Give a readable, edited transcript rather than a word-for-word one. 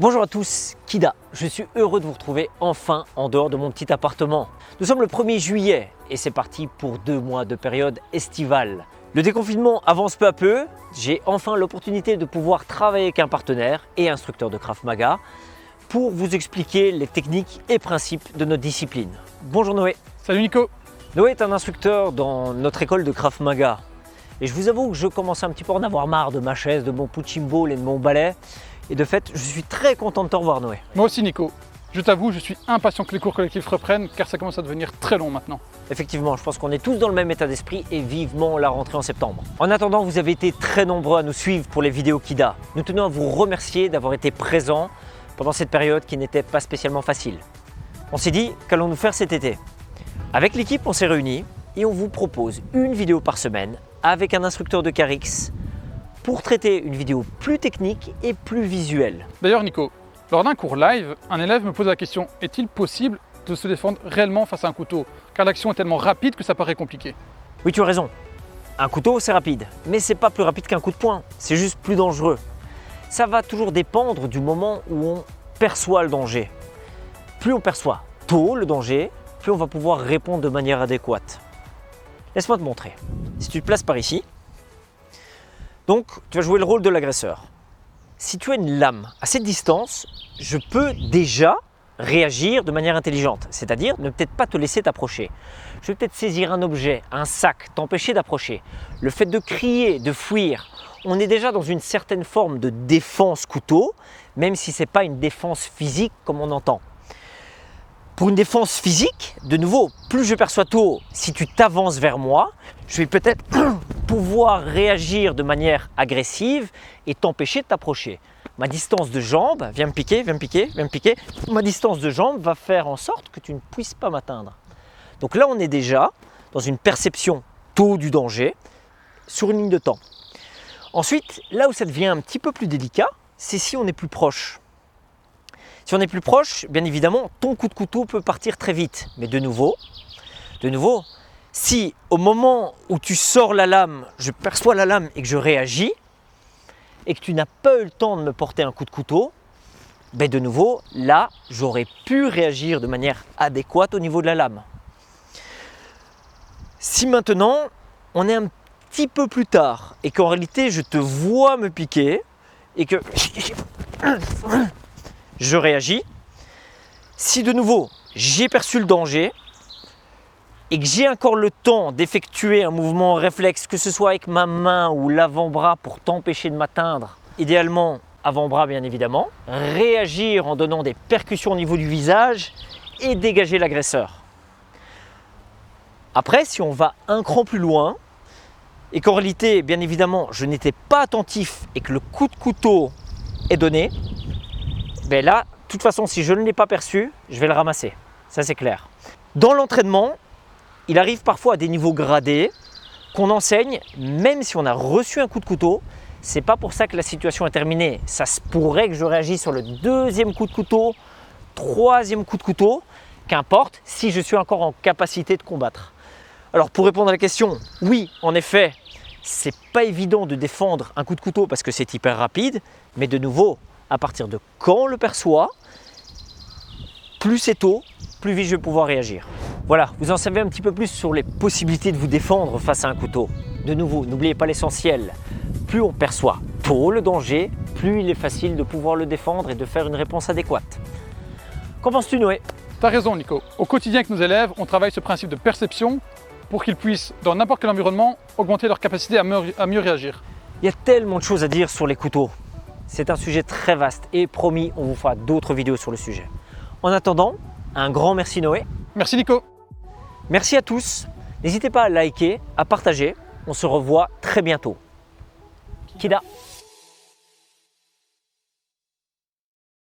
Bonjour à tous, Kida. Je suis heureux de vous retrouver enfin en dehors de mon petit appartement. Nous sommes le 1er juillet et c'est parti pour 2 mois de période estivale. Le déconfinement avance peu à peu. J'ai enfin l'opportunité de pouvoir travailler avec un partenaire et instructeur de Krav Maga pour vous expliquer les techniques et principes de notre discipline. Bonjour Noé. Salut Nico. Noé est un instructeur dans notre école de Krav Maga. Et je vous avoue que je commence un petit peu à en avoir marre de ma chaise, de mon punching ball et de mon balai. Et de fait, je suis très content de te revoir Noé. Moi aussi Nico. Je t'avoue, je suis impatient que les cours collectifs reprennent car ça commence à devenir très long maintenant. Effectivement, je pense qu'on est tous dans le même état d'esprit et vivement la rentrée en septembre. En attendant, vous avez été très nombreux à nous suivre pour les vidéos Kida. Nous tenons à vous remercier d'avoir été présents pendant cette période qui n'était pas spécialement facile. On s'est dit qu'allons-nous faire cet été? Avec l'équipe, on s'est réunis et on vous propose une vidéo par semaine avec un instructeur de KRX pour traiter une vidéo plus technique et plus visuelle. D'ailleurs Nico, lors d'un cours live, un élève me pose la question: est-il possible de se défendre réellement face à un couteau? Car l'action est tellement rapide que ça paraît compliqué. Oui, tu as raison. Un couteau, c'est rapide, mais c'est pas plus rapide qu'un coup de poing, c'est juste plus dangereux. Ça va toujours dépendre du moment où on perçoit le danger. Plus on perçoit tôt le danger, plus on va pouvoir répondre de manière adéquate. Laisse-moi te montrer. Si tu te places par ici, donc tu vas jouer le rôle de l'agresseur. Si tu as une lame à cette distance, je peux déjà réagir de manière intelligente, c'est-à-dire ne peut-être pas te laisser t'approcher. Je vais peut-être saisir un objet, un sac, t'empêcher d'approcher. Le fait de crier, de fuir, on est déjà dans une certaine forme de défense couteau, même si ce n'est pas une défense physique comme on entend. Pour une défense physique, de nouveau, plus je perçois tôt, si tu t'avances vers moi, je vais peut-être pouvoir réagir de manière agressive et t'empêcher de t'approcher. Ma distance de jambe, viens me piquer, viens me piquer, viens me piquer, ma distance de jambe va faire en sorte que tu ne puisses pas m'atteindre. Donc là, on est déjà dans une perception tôt du danger sur une ligne de temps. Ensuite, là où ça devient un petit peu plus délicat, c'est si on est plus proche. Si on est plus proche, bien évidemment, ton coup de couteau peut partir très vite. Mais de nouveau, si au moment où tu sors la lame, je perçois la lame et que je réagis, et que tu n'as pas eu le temps de me porter un coup de couteau, ben de nouveau, là, j'aurais pu réagir de manière adéquate au niveau de la lame. Si maintenant, on est un petit peu plus tard et qu'en réalité, je te vois me piquer et que je réagis, si de nouveau, j'ai perçu le danger et que j'ai encore le temps d'effectuer un mouvement réflexe, que ce soit avec ma main ou l'avant-bras pour t'empêcher de m'atteindre, idéalement avant-bras bien évidemment, réagir en donnant des percussions au niveau du visage et dégager l'agresseur. Après, si on va un cran plus loin et qu'en réalité, bien évidemment, je n'étais pas attentif et que le coup de couteau est donné, ben là, de toute façon, si je ne l'ai pas perçu, je vais le ramasser. Ça, c'est clair. Dans l'entraînement, il arrive parfois à des niveaux gradés qu'on enseigne, même si on a reçu un coup de couteau. Ce n'est pas pour ça que la situation est terminée. Ça se pourrait que je réagisse sur le 2e coup de couteau, 3e coup de couteau, qu'importe, si je suis encore en capacité de combattre. Alors, pour répondre à la question, oui, en effet, c'est pas évident de défendre un coup de couteau parce que c'est hyper rapide, mais de nouveau, à partir de quand on le perçoit, plus c'est tôt, plus vite je vais pouvoir réagir. Voilà, vous en savez un petit peu plus sur les possibilités de vous défendre face à un couteau. De nouveau, n'oubliez pas l'essentiel. Plus on perçoit tôt le danger, plus il est facile de pouvoir le défendre et de faire une réponse adéquate. Qu'en penses-tu Noé? T'as raison Nico. Au quotidien avec nos élèves, on travaille ce principe de perception pour qu'ils puissent, dans n'importe quel environnement, augmenter leur capacité à mieux réagir. Il y a tellement de choses à dire sur les couteaux. C'est un sujet très vaste et promis, on vous fera d'autres vidéos sur le sujet. En attendant, un grand merci Noé. Merci Nico. Merci à tous. N'hésitez pas à liker, à partager. On se revoit très bientôt. Kida.